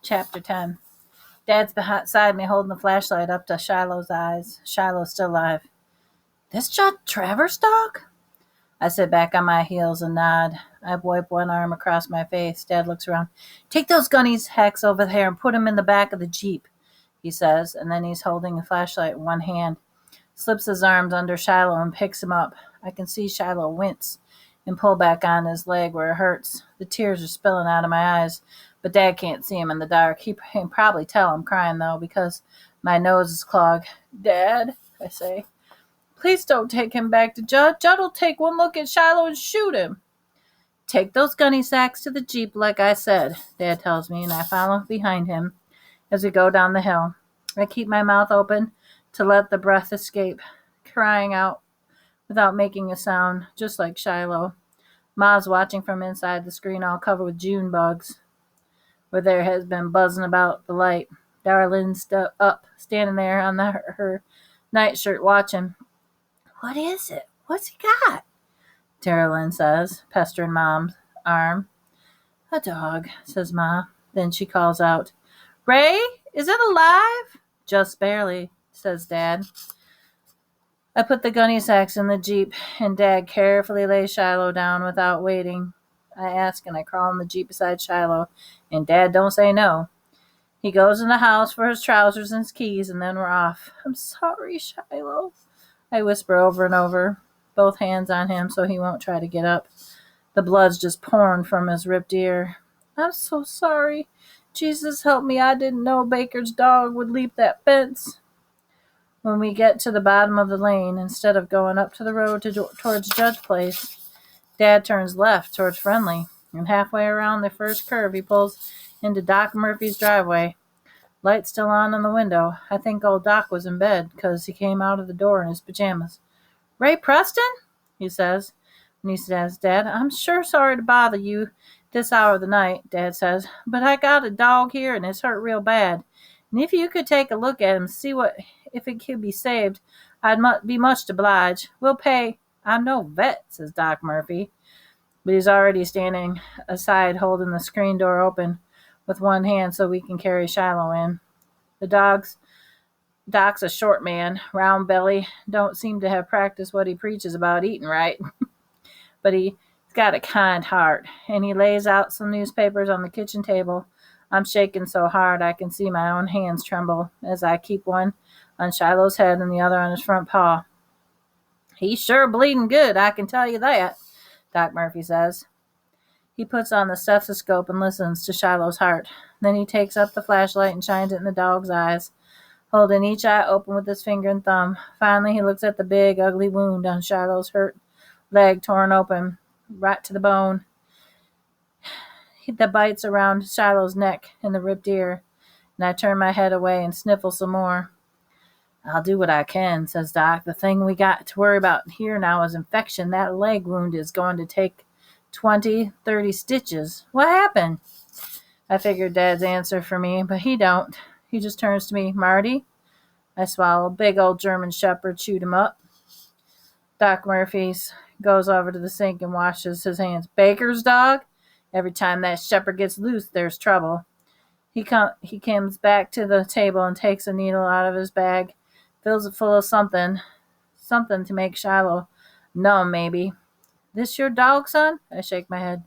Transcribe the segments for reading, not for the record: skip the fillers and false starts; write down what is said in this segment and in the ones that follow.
Chapter 10. Dad's beside me holding the flashlight up to Shiloh's eyes. Shiloh's still alive. This Judd Travers dog? I sit back on my heels and nod. I wipe one arm across my face. Dad looks around. Take those gunny's hacks over there and put them in the back of the Jeep, he says, and then he's holding a flashlight in one hand. Slips his arms under Shiloh and picks him up. I can see Shiloh wince and pull back on his leg where it hurts. The tears are spilling out of my eyes, but Dad can't see him in the dark. He can probably tell I'm crying, though, because my nose is clogged. Dad, I say, please don't take him back to Judd. Judd will take one look at Shiloh and shoot him. Take those gunny sacks to the Jeep like I said, Dad tells me, and I follow behind him as we go down the hill. I keep my mouth open to let the breath escape, crying out without making a sound, just like Shiloh. Ma's watching from inside the screen all covered with June bugs, where there has been buzzing about the light. Darlene's up, standing there on her nightshirt watching. What is it? What's he got? Darlene says, pestering Mom's arm. A dog, says Ma. Then she calls out, Ray, is it alive? Just barely, says Dad. I put the gunny sacks in the Jeep, and Dad carefully lays Shiloh down without waiting. I ask, and I crawl in the Jeep beside Shiloh, and Dad don't say no. He goes in the house for his trousers and his keys, and then we're off. I'm sorry, Shiloh, I whisper over and over, both hands on him so he won't try to get up. The blood's just pouring from his ripped ear. I'm so sorry. Jesus help me, I didn't know Baker's dog would leap that fence. When we get to the bottom of the lane, instead of going up to the road towards Judd's place, Dad turns left towards Friendly, and halfway around the first curve he pulls into Doc Murphy's driveway. Light's still on in the window. I think old Doc was in bed, 'cause he came out of the door in his pajamas. Ray Preston? He says. And he says, Dad, I'm sure sorry to bother you this hour of the night, Dad says, but I got a dog here and it's hurt real bad. And if you could take a look at him, see if it could be saved, I'd be much obliged. We'll pay. I'm no vet, says Doc Murphy. But he's already standing aside holding the screen door open with one hand so we can carry Shiloh in. Doc's a short man, round belly, don't seem to have practiced what he preaches about eating right. But he's got a kind heart, and he lays out some newspapers on the kitchen table. I'm shaking so hard I can see my own hands tremble as I keep one on Shiloh's head and the other on his front paw. He's sure bleeding good, I can tell you that, Doc Murphy says. He puts on the stethoscope and listens to Shiloh's heart. Then he takes up the flashlight and shines it in the dog's eyes, holding each eye open with his finger and thumb. Finally, he looks at the big, ugly wound on Shiloh's hurt leg, torn open right to the bone. The bites around Shiloh's neck and the ripped ear, and I turn my head away and sniffle some more. I'll do what I can, says Doc. The thing we got to worry about here now is infection. That leg wound is going to take 20, 30 stitches. What happened? I figured Dad's answer for me, but he don't. He just turns to me. Marty? I swallow. Big old German shepherd chewed him up. Doc Murphy goes over to the sink and washes his hands. Baker's dog? Every time that shepherd gets loose, there's trouble. He comes back to the table and takes a needle out of his bag, fills it full of something to make Shiloh numb, maybe. This your dog, son? I shake my head.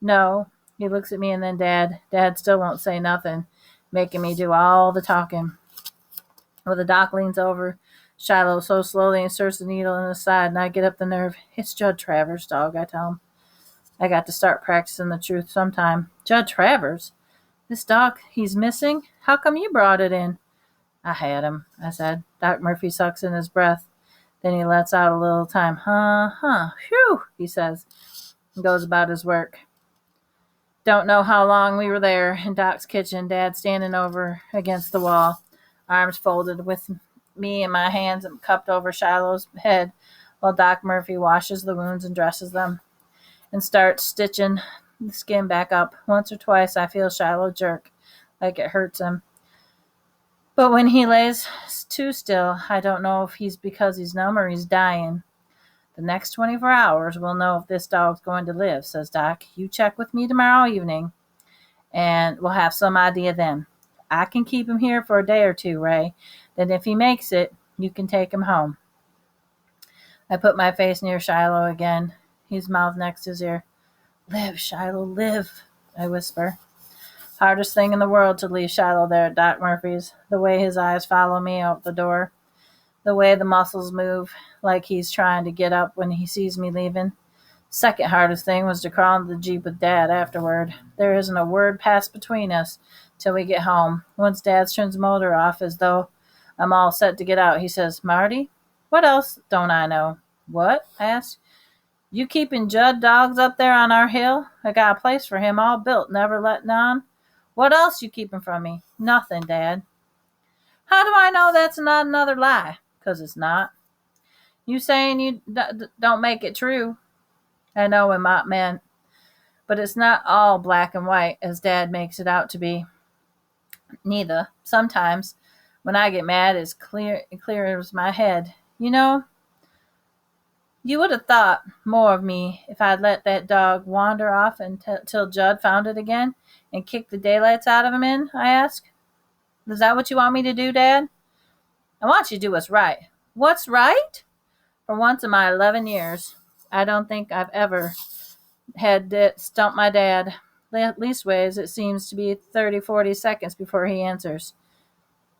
No. He looks at me and then Dad. Dad still won't say nothing, making me do all the talking. Well, the doc leans over Shiloh so slowly and inserts the needle in his side, and I get up the nerve. It's Judd Travers' dog, I tell him. I got to start practicing the truth sometime. Judd Travers? This dog, he's missing? How come you brought it in? I had him, I said. Doc Murphy sucks in his breath. Then he lets out a little time. Phew, he says, and goes about his work. Don't know how long we were there in Doc's kitchen, Dad standing over against the wall, arms folded with me and my hands cupped over Shiloh's head while Doc Murphy washes the wounds and dresses them and starts stitching the skin back up. Once or twice I feel Shiloh jerk, like it hurts him. But when he lays too still, I don't know if he's because he's numb or he's dying. The next 24 hours we'll know if this dog's going to live, says Doc. You check with me tomorrow evening. and we'll have some idea then. I can keep him here for a day or two, Ray. Then if he makes it, you can take him home. I put my face near Shiloh again, his mouth next to his ear. Live, Shiloh, live, I whisper. Hardest thing in the world to leave Shiloh there at Doc Murphy's, the way his eyes follow me out the door, the way the muscles move, like he's trying to get up when he sees me leaving. Second hardest thing was to crawl into the Jeep with Dad afterward. There isn't a word passed between us till we get home. Once Dad turns the motor off as though I'm all set to get out, he says, Marty, what else don't I know? What? I asked. You keeping Judd dogs up there on our hill? I got a place for him all built, never letting on. What else you keeping from me? Nothing, Dad. How do I know that's not another lie? 'Cause it's not. You saying you don't make it true. I know what Mott meant, but it's not all black and white as Dad makes it out to be. Neither. Sometimes, when I get mad, it's clear as my head. You know, you would have thought more of me if I'd let that dog wander off until Judd found it again and kicked the daylights out of him in, I asked. Is that what you want me to do, Dad? I want you to do what's right. What's right? For once in my 11 years, I don't think I've ever had it stump my dad. Leastways, it seems to be 30, 40 seconds before he answers.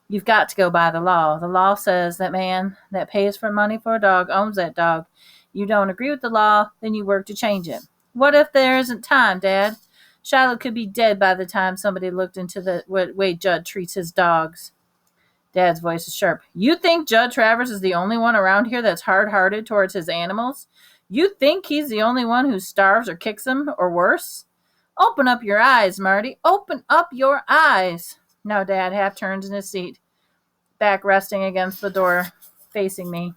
You've got to go by the law. The law says that man that pays for money for a dog owns that dog. You don't agree with the law, then you work to change it. What if there isn't time, Dad? Shiloh could be dead by the time somebody looked into the way Judd treats his dogs. Dad's voice is sharp. You think Judd Travers is the only one around here that's hard-hearted towards his animals? You think he's the only one who starves or kicks them, or worse? Open up your eyes, Marty. Open up your eyes. Now Dad half turns in his seat, back resting against the door, facing me.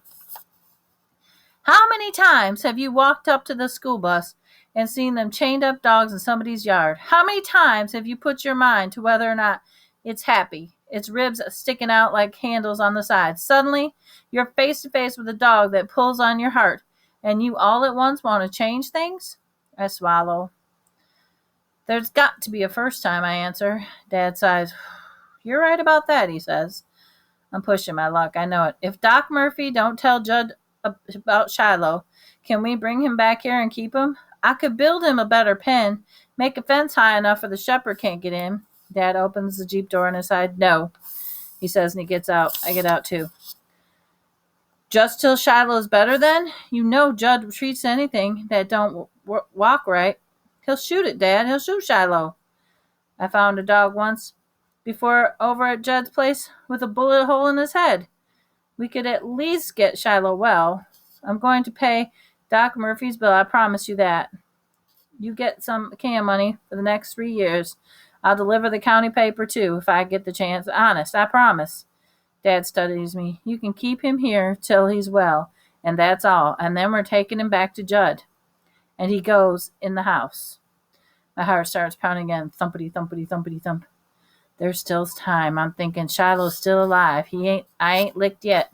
How many times have you walked up to the school bus and seen them chained up dogs in somebody's yard? How many times have you put your mind to whether or not it's happy, its ribs sticking out like handles on the sides? Suddenly, you're face to face with a dog that pulls on your heart, and you all at once want to change things? I swallow. There's got to be a first time, I answer. Dad sighs. You're right about that, he says. I'm pushing my luck, I know it. If Doc Murphy don't tell Judd about Shiloh, can we bring him back here and keep him? I could build him a better pen, make a fence high enough where the shepherd can't get in. Dad opens the Jeep door on his side. No, he says, and he gets out. I get out too. Just till Shiloh's better then? You know Judd treats anything that don't walk right. He'll shoot it, Dad. He'll shoot Shiloh. I found a dog once before over at Judd's place with a bullet hole in his head. We could at least get Shiloh well. I'm going to pay Doc Murphy's bill, I promise you that. You get some can money for the next 3 years. I'll deliver the county paper, too, if I get the chance. Honest, I promise. Dad studies me. You can keep him here till he's well, and that's all. And then we're taking him back to Judd. And he goes in the house. My heart starts pounding again. Thumpity, thumpity, thumpity, thump. There's still time. I'm thinking Shiloh's still alive. I ain't licked yet.